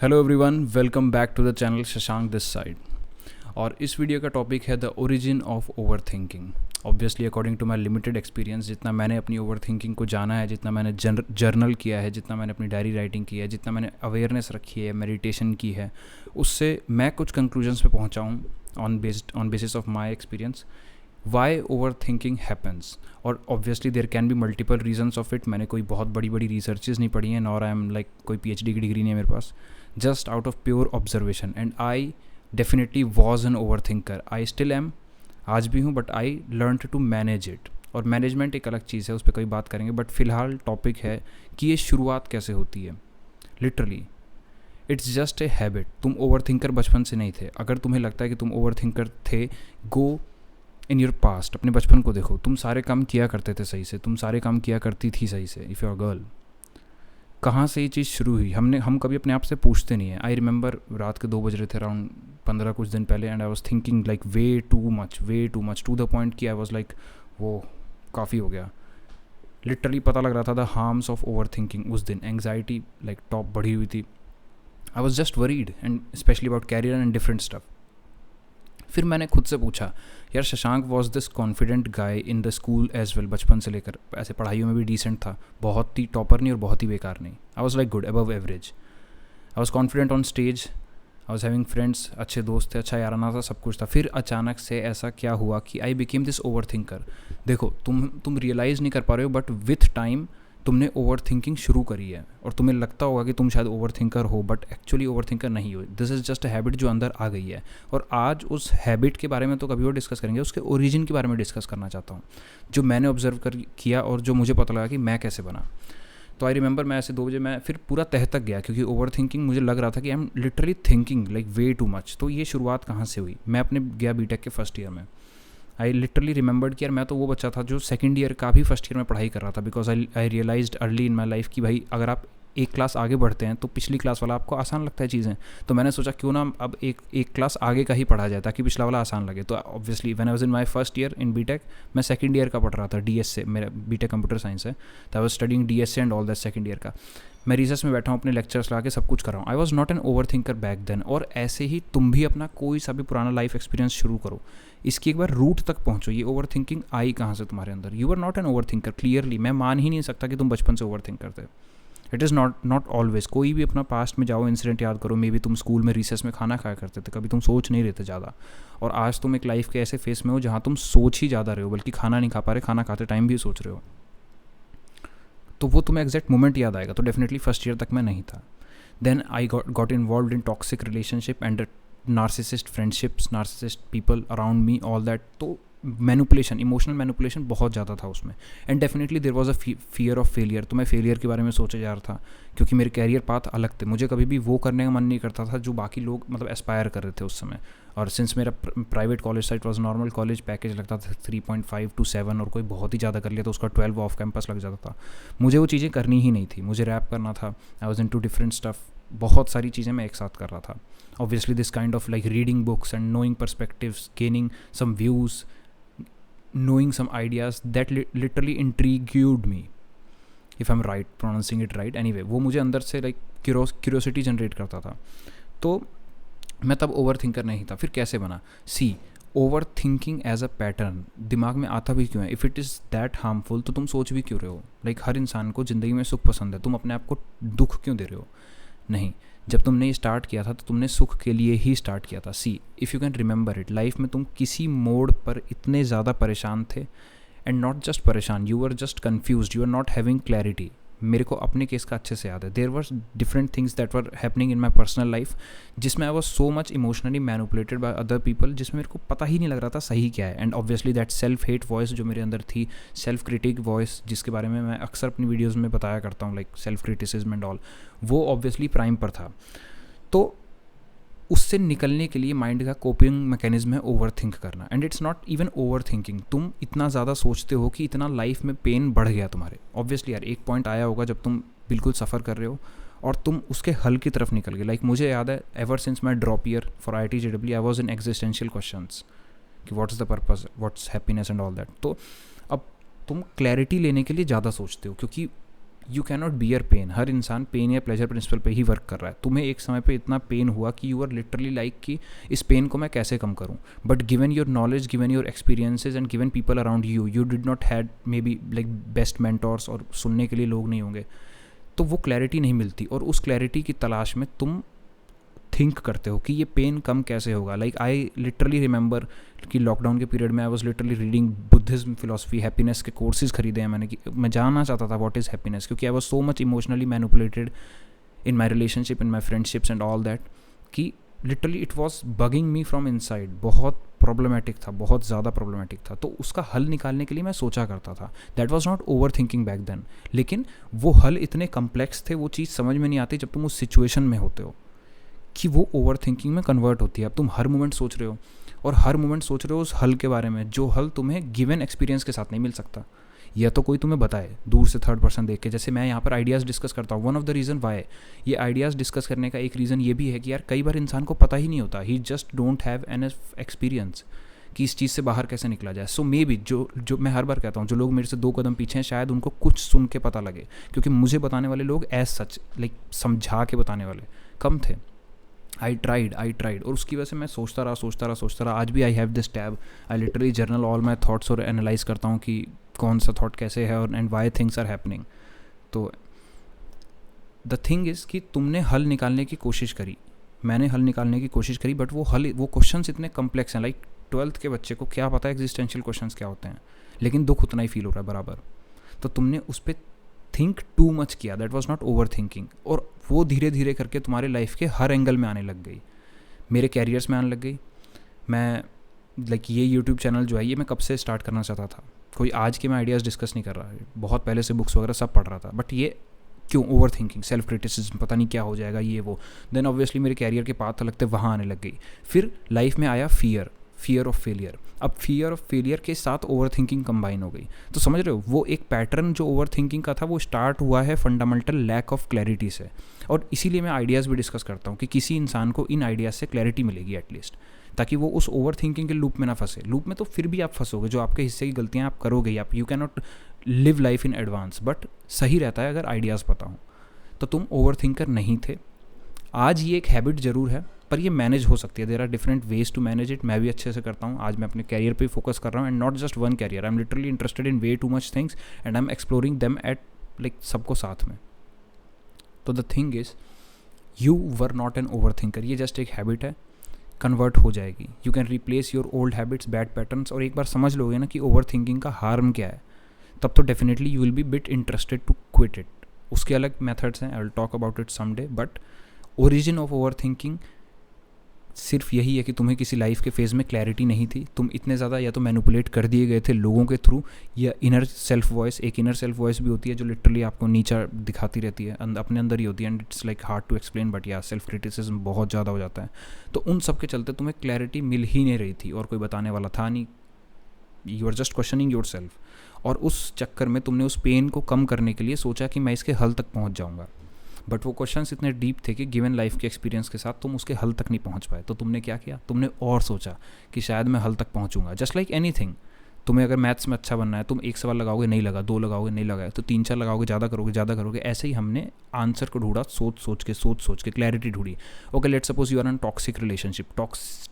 Hello everyone, welcome back to the channel Shashank this side. और इस video का topic है the origin of over thinking. Obviously according to my limited experience, जितना मैंने अपनी over thinking को जाना है, जितना मैंने जर्नल किया है, जितना मैंने अपनी डायरी राइटिंग की है, जितना मैंने अवेयरनेस रखी है, मेडिटेशन की है, उससे मैं कुछ कंक्लूजन्स पे पहुंचा हूँ on basis of my experience why over thinking happens. और obviously there can be multiple reasons of it. मैंने कोई बहुत बड़ी बड़ी रिसर्चेज नहीं पढ़ी हैं, नॉर आई एम लाइक कोई PhD की डिग्री नहीं है मेरे पास। Just out of pure observation, and I definitely was an overthinker. I still am, आज भी हूँ, but I learn to manage it. और मैनेजमेंट एक अलग चीज़ है, उस पर कभी बात करेंगे, बट फिलहाल टॉपिक है कि ये शुरुआत कैसे होती है। Literally it's just a habit. तुम ओवर थिंकर बचपन से नहीं थे। अगर तुम्हें लगता है कि तुम ओवर थिंकर थे, गो इन योर पास्ट, अपने बचपन को देखो। तुम सारे काम किया करते थे सही से, तुम सारे काम किया करती थी सही से। इफ़ यू आर गर्ल, कहाँ से ये चीज़ शुरू हुई? हम कभी अपने आप से पूछते नहीं हैं। आई रिमेंबर रात के 2 बज रहे थे अराउंड 15 कुछ दिन पहले, and I was thinking like way too much to the point कि आई वॉज लाइक वो काफ़ी हो गया। लिटरली पता लग रहा था the harms of over thinking. उस दिन एंगजाइटी लाइक टॉप बढ़ी हुई थी। I was just worried and specially about career and different stuff. फिर मैंने खुद से पूछा, यार Shashank was this confident guy in the school as well. बचपन से लेकर ऐसे पढ़ाइयों में भी डिसेंट था, बहुत ही टॉपर नहीं और बहुत ही बेकार नहीं। I was like good, above average. I was confident on stage, I was having friends, अच्छे दोस्त थे, अच्छा याराना था, सब कुछ था। फिर अचानक से ऐसा क्या हुआ कि I became this over thinker. देखो, तुम रियलाइज़ नहीं कर पा रहे हो, बट विथ टाइम तुमने ओवर थिंकिंग शुरू करी है और तुम्हें लगता होगा कि तुम शायद ओवर थिंकर हो, बट एक्चुअली ओवर थिंकर नहीं हो। This is just a habit जो अंदर आ गई है। और आज उस हैबिट के बारे में तो कभी और डिस्कस करेंगे, उसके ओरिजिन के बारे में डिस्कस करना चाहता हूँ, जो मैंने ऑब्जर्व किया और जो मुझे पता लगा कि मैं कैसे बना। तो आई रिमेंबर, मैं ऐसे 2 बजे मैं फिर पूरा तह तक गया, क्योंकि ओवर थिंकिंग मुझे लग रहा था कि आई am literally thinking like way too much. तो ये शुरुआत कहाँ से हुई? मैं अपने गया बीटेक के फर्स्ट ईयर में। आई लिटरली रिमेंबर्ड कि यार मैं तो वो बच्चा था जो सेकंड ईयर का भी फर्स्ट ईयर में पढ़ाई कर रहा था, because I realized early in my life कि भाई अगर आप एक क्लास आगे बढ़ते हैं तो पिछली क्लास वाला आपको आसान लगता है चीज़ें। तो मैंने सोचा क्यों ना अब एक क्लास आगे का ही पढ़ा जाए ताकि पिछला वाला आसान लगे। तो obviously when I was in my first year in BTech, मैं सेकंड ईयर का पढ़ रहा था, डीएस से। मेरा बीटेक कंप्यूटर साइंस है, तो I was studying DS and all that second year का। मैं रिसर्च में बैठा हूँ, अपने लेक्चर्स ला के सब कुछ कर रहा हूँ। I was not an over thinker back then. और ऐसे ही तुम भी अपना कोई सा भी पुराना लाइफ एक्सपीरियंस शुरू करो, इसकी एक बार रूट तक पहुँचो। ये ओवर थिंकिंग आई कहाँ से तुम्हारे अंदर? You are not an over thinker clearly. मैं मान ही नहीं सकता कि तुम बचपन से ओवर थिंक करते। It is not always. कोई भी अपना पास्ट में जाओ, इंसिडेंट याद करो, मे बी तुम स्कूल में रिसेस में खाना खाया करते थे, कभी तुम सोच नहीं रहे थे ज़्यादा, और आज तुम एक लाइफ के ऐसे फेस में हो जहाँ तुम सोच ही ज़्यादा रहे हो, बल्कि खाना नहीं खा पा रहे, खाना खाते टाइम भी सोच रहे हो। तो वो तुम्हें एग्जैक्ट मोमेंट याद आएगा। तो डेफिनेटली फर्स्ट ईयर तक मैं नहीं था। Then I got involve in toxic relationship and narcissist friendships, narcissist people around me, all that. तो मैनिपुलेशन, इमोशनल मैनिपुलेशन बहुत ज़्यादा था उसमें। And definitely there was a fear of failure. तो मैं फेलियर के बारे में सोचा जा रहा था, क्योंकि मेरे कैरियर पाथ अलग थे। मुझे कभी भी वो करने का मन नहीं करता था जो बाकी लोग मतलब एस्पायर कर रहे थे उस समय। और सिंस मेरा प्राइवेट कॉलेज था, it was normal college, package लगता था 3.5 to 7, और कोई बहुत ही ज़्यादा कर लिया तो उसका 12 ऑफ कैंपस लग जाता था। मुझे वो चीज़ें करनी ही नहीं थी। मुझे रैप करना था, I was into different stuff, बहुत सारी चीज़ें मैं एक साथ कर रहा था। Obviously this kind of like reading books and knowing perspectives, gaining some views, knowing some ideas that literally intrigued me, if I'm right pronouncing it right, anyway वो मुझे अंदर से लाइक क्यूरियोसिटी जनरेट करता था। तो मैं तब ओवर थिंकर नहीं था। फिर कैसे बना? See, over thinking as a pattern दिमाग में आता भी क्यों है? If it is that harmful तो तुम सोच भी क्यों रहे हो? लाइक हर इंसान को ज़िंदगी में सुख पसंद है, तुम अपने आप को दुख क्यों दे रहे हो? नहीं, जब तुमने ये स्टार्ट किया था तो तुमने सुख के लिए ही स्टार्ट किया था। See, if you can remember it, life में तुम किसी मोड़ पर इतने ज़्यादा परेशान थे, एंड नॉट जस्ट परेशान, you are just confused, you are not having clarity. मेरे को अपने केस का अच्छे से याद है। There were different things that were happening in my personal life, जिसमें I was so much emotionally manipulated by other people, जिसमें मेरे को पता ही नहीं लग रहा था सही क्या है। And obviously that self hate voice जो मेरे अंदर थी, सेल्फ क्रिटिक वॉइस, जिसके बारे में मैं अक्सर अपनी वीडियोज़ में बताया करता हूँ, like self criticism and all, वो ऑब्वियसली प्राइम पर था। तो उससे निकलने के लिए माइंड का कोपिंग मैकेनिज्म है ओवर थिंक करना। And it's not even over thinking, तुम इतना ज़्यादा सोचते हो कि इतना लाइफ में पेन बढ़ गया तुम्हारे। ऑब्वियसली यार एक पॉइंट आया होगा जब तुम बिल्कुल सफ़र कर रहे हो और तुम उसके हल की तरफ निकल गए। लाइक मुझे याद है, ever since my drop year for IIT-JEE I was in existential questions कि what is the purpose, what's happiness and all that. तो अब तुम क्लैरिटी लेने के लिए ज़्यादा सोचते हो, क्योंकि you can not bear pain. हर इंसान पेन या प्लेजर प्रिंसिपल पे ही वर्क कर रहा है। तुम्हें एक समय पे इतना पेन हुआ कि यू आर लिटरली लाइक कि इस पेन को मैं कैसे कम करूँ, but given your knowledge, given your experiences and given people around you, you did not had may be like best mentors और सुनने के लिए लोग नहीं होंगे, तो वो क्लैरिटी नहीं मिलती। और उस क्लैरिटी की तलाश में तुम थिंक करते हो कि ये पेन कम कैसे होगा। लाइक आई लिटरली रिमेंबर कि लॉकडाउन के पीरियड में I was literally reading Buddhism philosophy, happiness के कोर्सेज खरीदे हैं मैंने कि मैं जानना चाहता था व्हाट इज़ हैप्पीनेस, क्योंकि I was so much emotionally manipulated in my relationship, in my friendships and all that, कि literally it was bugging me from inside. बहुत प्रॉब्लमेटिक था, बहुत ज़्यादा प्रॉब्लमेटिक था। तो उसका हल निकालने के लिए मैं सोचा करता था। That was not over thinking back then, लेकिन वो हल इतने कम्प्लेक्स थे, वो चीज़ समझ में नहीं आती जब तुम उस सिचुएशन में होते हो कि वो ओवर थिंकिंग में कन्वर्ट होती है। अब तुम हर मोमेंट सोच रहे हो और हर मोमेंट सोच रहे हो उस हल के बारे में, जो हल तुम्हें गिवन एक्सपीरियंस के साथ नहीं मिल सकता, या तो कोई तुम्हें बताए दूर से थर्ड पर्सन देख के। जैसे मैं यहाँ पर आइडियाज़ डिस्कस करता हूँ, one of the reason why ये आइडियाज़ डिस्कस करने का एक रीज़न ये भी है कि यार कई बार इंसान को पता ही नहीं होता, he just don't have an experience कि इस चीज़ से बाहर कैसे निकला जाए। सो मे बी जो मैं हर बार कहता हूँ, जो लोग मेरे से 2 कदम पीछे हैं शायद उनको कुछ सुन के पता लगे, क्योंकि मुझे बताने वाले लोग एज सच लाइक समझा के बताने वाले कम थे। आई ट्राइड और उसकी वजह से मैं सोचता रहा। आज भी I have this tab, I literally journal all my thoughts और एनालाइज करता हूँ कि कौन सा थॉट कैसे है और and why things are happening. तो द थिंग इज़ कि तुमने हल निकालने की कोशिश करी, मैंने हल निकालने की कोशिश करी, बट वो क्वेश्चंस इतने कम्प्लेक्स हैं। लाइक 12th के बच्चे को क्या पता है एग्जिस्टेंशियल क्वेश्चंस क्या होते हैं, लेकिन दुख उतना ही फील हो रहा है बराबर। तो तुमने उस पर थिंक टू मच किया, that was not over thinking, और वो धीरे धीरे करके तुम्हारे लाइफ के हर एंगल में आने लग गई। मेरे कैरियर्स में आने लग गई। मैं लाइक ये यूट्यूब चैनल जो है ये मैं कब से स्टार्ट करना चाहता था, कोई आज के मैं आइडियाज़ डिस्कस नहीं कर रहा है, बहुत पहले से बुक्स वगैरह सब पढ़ रहा था, बट ये क्यों ओवर थिंकिंग, सेल्फ क्रिटिसिज्म, पता नहीं क्या हो जाएगा ये वो। देन ऑब्वियसली मेरे कैरियर के पाथ लगते वहाँ आने लग गई। फिर लाइफ में आया फियर ऑफ फेलियर। अब फियर ऑफ फेलियर के साथ ओवर थिंकिंग कंबाइन हो गई। तो समझ रहे हो, वो एक पैटर्न जो ओवर थिंकिंग का था वो स्टार्ट हुआ है फंडामेंटल लैक ऑफ क्लैरिटी से। और इसीलिए मैं आइडियाज़ भी डिस्कस करता हूँ कि किसी इंसान को इन आइडियाज़ से क्लैरिटी मिलेगी एटलीस्ट, ताकि वो उस ओवर थिंकिंग के लूप में ना फंसे। लूप में तो फिर भी आप फंसोगे, जो आपके हिस्से की गलतियाँ आप करोगे ही, आप you can not live life in advance, but सही रहता है अगर आइडियाज़ पता हो। तो तुम ओवर थिंकर नहीं थे। आज ये एक हैबिट ज़रूर है, पर ये मैनेज हो सकती है। There are different ways to manage it. मैं भी अच्छे से करता हूँ। आज मैं अपने कैरियर पे फोकस कर रहा हूँ, and not just one career, I am literally interested in way too much things and I am exploring them at like सबको साथ में। तो the thing is you were not an over thinker, ये just एक habit है, convert हो जाएगी। You can replace your old habits, bad patterns, और एक बार समझ लोगे ना कि ओवर थिंकिंग का हार्म क्या है, तब तो definitely you will be bit interested to quit it. उसके अलग मेथड्स हैं, I will talk about it someday, but origin of over thinking सिर्फ यही है कि तुम्हें किसी लाइफ के फेज़ में क्लैरिटी नहीं थी। तुम इतने ज़्यादा या तो मैनिपुलेट कर दिए गए थे लोगों के थ्रू, या इनर सेल्फ वॉइस, एक इनर सेल्फ वॉइस भी होती है जो लिटरली आपको नीचा दिखाती रहती है, अपने अंदर ही होती है, and it's like hard to explain, but या सेल्फ क्रिटिसिज्म बहुत ज़्यादा हो जाता है। तो उन सब के चलते तुम्हें क्लैरिटी मिल ही नहीं रही थी और कोई बताने वाला था नहीं। You are just questioning yourself, और उस चक्कर में तुमने उस पेन को कम करने के लिए सोचा कि मैं इसके हल तक पहुँच जाऊँगा, बट वो क्वेश्चंस इतने डीप थे कि गिवन लाइफ के एक्सपीरियंस के साथ तुम उसके हल तक नहीं पहुंच पाए। तो तुमने क्या किया, तुमने और सोचा कि शायद मैं हल तक पहुंचूंगा। जस्ट लाइक एनीथिंग, तुम्हें अगर मैथ्स में अच्छा बनना है, तुम 1 सवाल लगाओगे नहीं लगा, 2 लगाओगे नहीं लगा, तो 3-4 लगाओगे, ज़्यादा करोगे। ऐसे ही हमने आंसर को ढूंढा, सोच के क्लैरिटी ढूंढी। Okay, let's suppose you are an toxic relationship.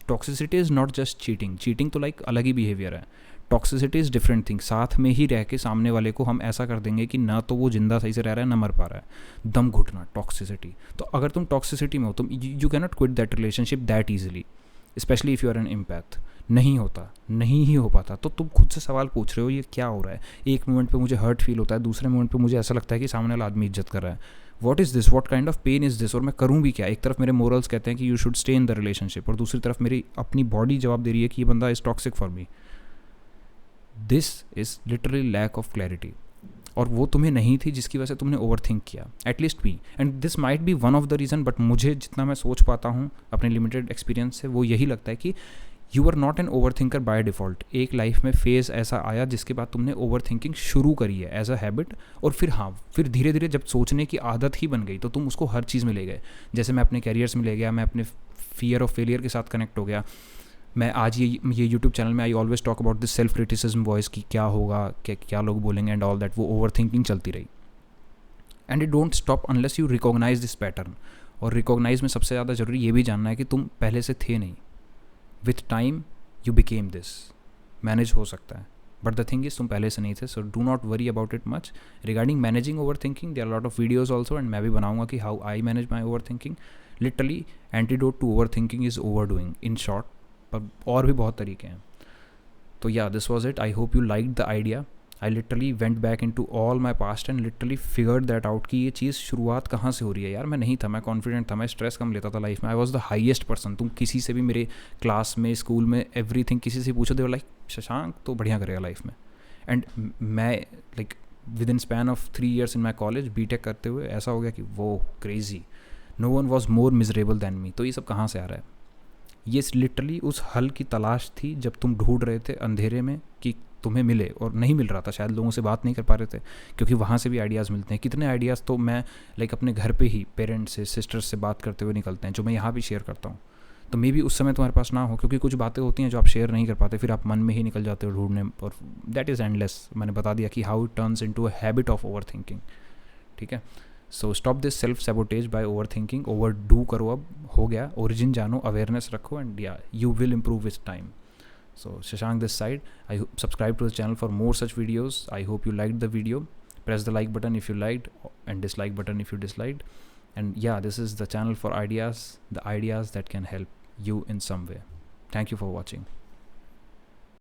Toxicity is not just cheating तो लाइक अलग ही बिहेवियर है। Toxicity is different thing. साथ में ही रह के सामने वाले को हम ऐसा कर देंगे कि ना तो वो जिंदा सही से रह रहा है, ना मर पा रहा है, दम घुटना, टॉक्सिसिटी। तो अगर तुम टॉक्सिसिटी में हो, तुम you can not quit that relationship that easily, specially if you are an empath. नहीं ही हो पाता। तो तुम खुद से सवाल पूछ रहे हो, ये क्या हो रहा है? एक मोमेंट पे मुझे हर्ट फील होता है, दूसरे मोमेंट पे मुझे ऐसा लगता है कि सामने वाला आदमी इज्जत कर रहा है। What is this, what kind of pain is this, और मैं करूँ भी क्या? एक तरफ मेरे मोरल्स कहते हैं कि you should stay in the relationship, और दूसरी तरफ मेरी अपनी बॉडी जवाब दे रही है कि ये बंदा is toxic for me. This is literally lack of clarity, और वो तुम्हें नहीं थी जिसकी वजह से तुमने ओवर थिंक किया, at least me, and this might be one of the reason. But मुझे जितना मैं सोच पाता हूँ अपने लिमिटेड एक्सपीरियंस से, वो यही लगता है कि you are not an over thinker by default. एक लाइफ में फेज़ ऐसा आया जिसके बाद तुमने ओवर थिंकिंग शुरू करी है एज अ हैबिट, और फिर धीरे धीरे जब सोचने की आदत ही बन गई तो तुम उसको हर चीज़ में ले गए। जैसे मैं अपने कैरियर्स में ले गया, मैं अपने फियर ऑफ फेलियर के साथ कनेक्ट हो गया। मैं आज ये यूट्यूब चैनल में I always talk about this self criticism voice की क्या होगा, क्या लोग बोलेंगे एंड ऑल दैट, वो ओवर थिंकिंग चलती रही। And it don't stop unless you recognise this pattern. और रिकॉग्नाइज में सबसे ज़्यादा ज़रूरी ये भी जानना है कि तुम पहले से थे नहीं. With time you became this. Manage हो सकता है, बट द थिंग इज तुम पहले से नहीं थे. So do not worry about it much. Regarding managing over thinking there are lot of videos also, and मैं भी बनाऊंगा कि how I manage my over thinking. Literally antidote to over thinking is over doing in short. पर और भी बहुत तरीके हैं. तो yeah this was it. I hope you like the idea. I literally went back into all my past and literally figured that out कि ये चीज़ शुरुआत कहाँ से हो रही है. यार मैं नहीं था, मैं कॉन्फिडेंट था, मैं स्ट्रेस कम लेता था लाइफ में. I was the highest person. तुम किसी से भी मेरे क्लास में, स्कूल में, एवरीथिंग किसी से पूछो, दे लाइक शशांक तो बढ़िया करेगा लाइफ में. एंड मैं like within span of 3 years in my college BTech करते हुए ऐसा हो गया कि वो crazy. No one was more miserable than me. तो ये सब कहाँ से आ रहा है? ये लिटरली उस हल की तलाश थी जब तुम ढूंढ रहे थे अंधेरे में कि तुम्हें मिले, और नहीं मिल रहा था. शायद लोगों से बात नहीं कर पा रहे थे, क्योंकि वहाँ से भी आइडियाज़ मिलते हैं. कितने आइडियाज़ तो मैं लाइक अपने घर पे ही पेरेंट्स से, सिस्टर्स से बात करते हुए निकलते हैं, जो मैं यहाँ भी शेयर करता हूँ. तो मे बी उस समय तुम्हारे पास ना हो, क्योंकि कुछ बातें होती हैं जो आप शेयर नहीं कर पाते, फिर आप मन में ही निकल जाते हो ढूंढने. और दैट इज़ एंडलेस. मैंने बता दिया कि how it turns into a habit of over thinking. ठीक है. So stop this self sabotage by over thinking. Over do करो, अब हो गया. ओरिजिन जानो, अवेयरनेस रखो, एंड या you will improve with time. So Shashank this side. Subscribe to the channel for more such videos. I hope you liked the video. Press the like button if you liked, and dislike button if you disliked. And yeah, this is the channel for ideas, the ideas that can help you in some way. Thank you for watching.